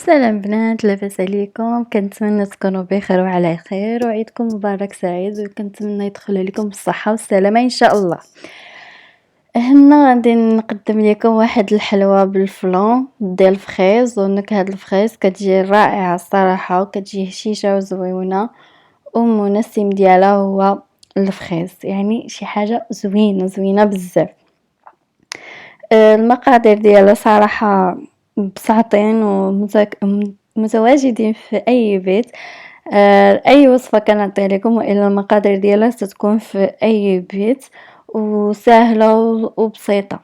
سلام بنات، لاباس عليكم؟ كنتمنى تكونوا بخير وعلى خير وعيدكم مبارك سعيد وكنتمنى يدخل عليكم بالصحه والسلامه ان شاء الله. هنا غادي نقدم لكم واحد الحلوى بالفلان ديال الفخيز، ونكهه الفخيز كتجي رائعه الصراحه وكتجي هشيشه وزويونه، والمنسم ديالها هو الفخيز، يعني شي حاجه زوينه بزاف. المقادير ديالها صراحة بساطين ومتواجدين في أي بيت. أي وصفة كنعطيها لكم وإلا المقادير ديالها ستكون في أي بيت وسهلة وبسيطة،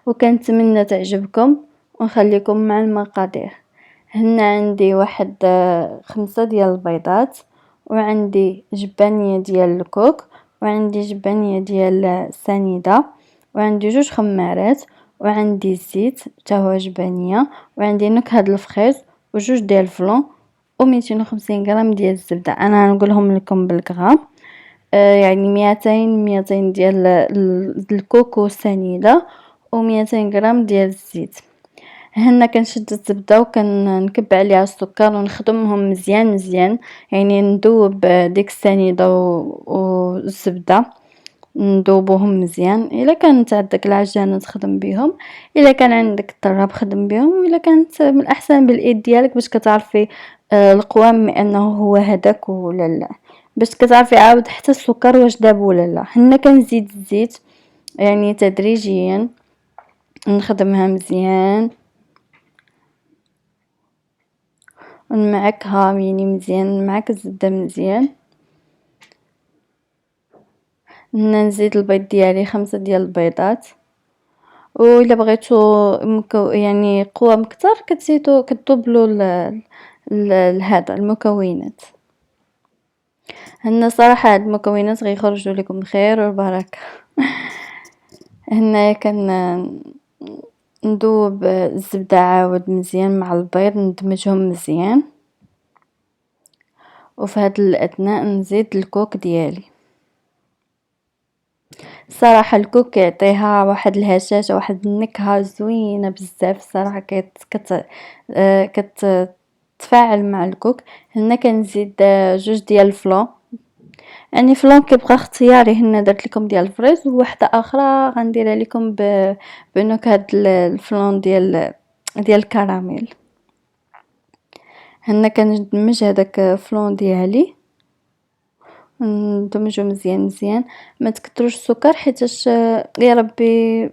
وكنتمنى تعجبكم ونخليكم مع المقادير. هنا عندي واحد 5 ديال البيضات، وعندي جبانية ديال الكوك، وعندي جبانية ديال السنيدة، وعندي 2 خمارات، وعندي الزيت حتى هو جبانية، وعندي نكهة الفخيز و2 ديال الفلون و250 غرام ديال الزبدة. انا غنقولهم لكم بالغرام. يعني 200 ديال الكوكو والسنيدة و200 غرام ديال الزيت. هنا كنشد الزبدة وكنكب عليها السكر ونخدمهم مزيان، يعني ندوب ديك السنيدة والزبدة، نذوبوهم مزيان. الا كانت عندك العجانه تخدم بهم، الا كان عندك الطراب خدم بهم، الا كانت من الاحسن بالايد ديالك باش كتعرفي القوام انه هو هداك ولا لا، باش كتعرفي عاود حتى السكر واش داب ولا لا. هنا كنزيد الزيت يعني تدريجيا، نخدمها مزيان ونمعكها يعني مزيان، نمعك الزبده مزيان. هنا نزيد البيض ديالي 5 ديال البيضات، وإلا بغيتو يعني قوام كتر كتزيدو كدوبلو هذا المكونات. هنا صراحة هاد المكونات غيخرجوا لكم بخير والبركة. هنايا ندوب الزبدة عاود مزيان مع البيض، ندمجهم مزيان، وفي هاد الاثناء نزيد الكوك ديالي. صراحة الكوك كيعطيها واحد الهشاشة، واحد النكهة زوينة بزاف صراحة، كتتفاعل مع الكوك. هنا كنزيد 2 ديال الفلون، يعني فلون كيبقى اختياري. هنا درت لكم ديال الفريز، وواحدة اخرى غنديرها لكم بنكهة الفلون ديال الكراميل. هنا كندمج هذاك فلون ديالي، ندمجو مزيان. ما تكتروش السكر حيتاش يا ربي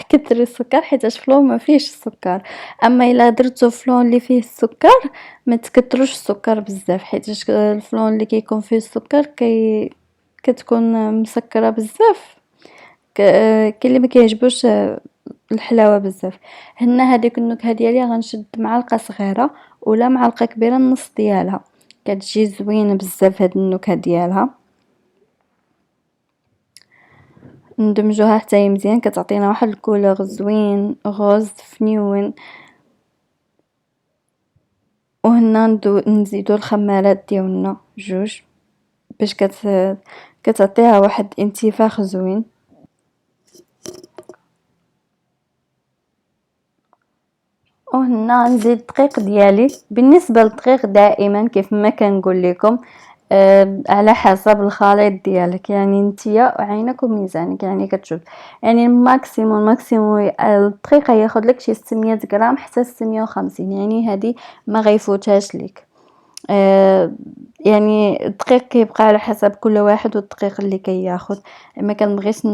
كتري السكر حيتاش فلون ما فيهش السكر. اما الا درتو فلون اللي فيه السكر ما تكتروش السكر بزاف، حيتاش الفلون اللي كيكون فيه السكر كتكون مسكره بزاف. كاين اللي ما كيعجبوش الحلاوه بزاف. هنا هذيك النكهه ديالي غنشد معلقه صغيره ولا معلقه كبيره النص ديالها، كتجي زوينه بزاف هاد النكهه ديالها. ندمجوها حتى هي مزيان، كتعطينا واحد الكولور زوين غوز فنيون. وهنا نزيدو الخمارات ديالنا 2 باش كتعطيها واحد انتفاخ زوين. وهنا نزيد الدقيق ديالي. بالنسبه للدقيق دائما كيف ما كنقول لكم على حسب الخليط ديالك، يعني نتيا عينك وميزانك، يعني كتشوف يعني ماكسيموم الدقيق ياخذ لك شي 600 غرام حتى 650، يعني هذه ما غيفوتهاش لك. يعني الدقيق كيبقى على حسب كل واحد والدقيق اللي كياخذ. ما كنبغيش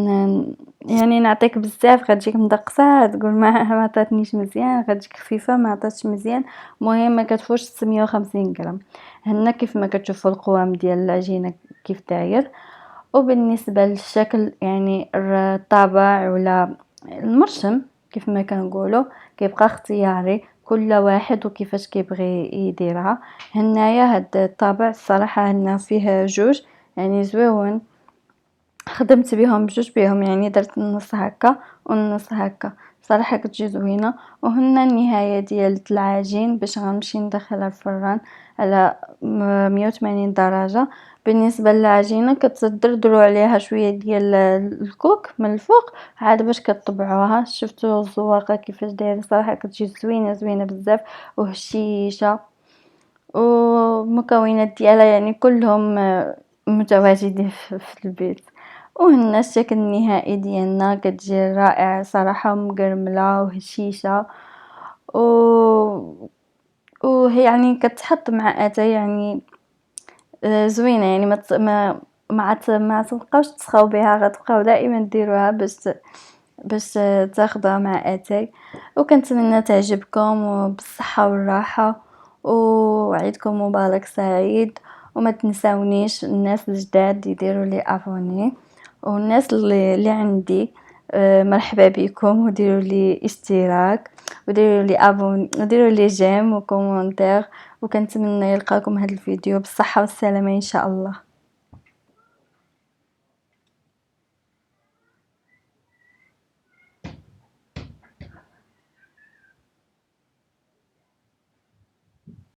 يعني نعطيك بزاف غتجيك مدقسه تقول ما عطاتنيش مزيان، غتجيك خفيفه ما عطاتش مزيان. المهم ما كتفوتش 650 غرام. هنا كيف ما كتشوفوا القوام ديال العجينه كيف داير. وبالنسبه للشكل يعني الطابع ولا المرشم كيف ما كنقولوا كيبقى اختياري، كل واحد وكيفاش كيبغي يديرها. هنايا هاد الطابع الصراحه هنا فيه 2 يعني زويون، خدمت بهم 2 بهم، يعني درت النص هكا والنص هكا. صراحة كتجي زوينة. وهنا النهاية ديال العجين باش غنمشي ندخلها الفران على 180 درجة. بالنسبة للعجينة كتدردرو عليها شوية ديال الكوك من الفوق عاد باش كطبعوها. شفتو الزواقة كيفاش دايرة؟ صراحة كتجي زوينة بزاف وهشيشة، والمكونات ديالها يعني كلهم متواجدين في البيت. وهنا الشكل النهائي ديالنا كتجي رائعة صراحة، مقرملة وهشيشة و وهي يعني كتحط مع اتاي يعني زوينة يعني ما تبقاوش تسخاو بها، غتبقاو دائما ديروها باش تاخدوها مع اتاي. وكنتمنى تعجبكم وبالصحة والراحة، وعيدكم مبارك سعيد. وما تنساونيش الناس الجداد يديروا لي ابوني، والناس اللي عندي مرحبا بكم، وديروا لي اشتراك وديروا لي ابون وديروا لي جيم وكومونتير. وكنتمنى يلقاكم هذا الفيديو بالصحة والسلامة ان شاء الله.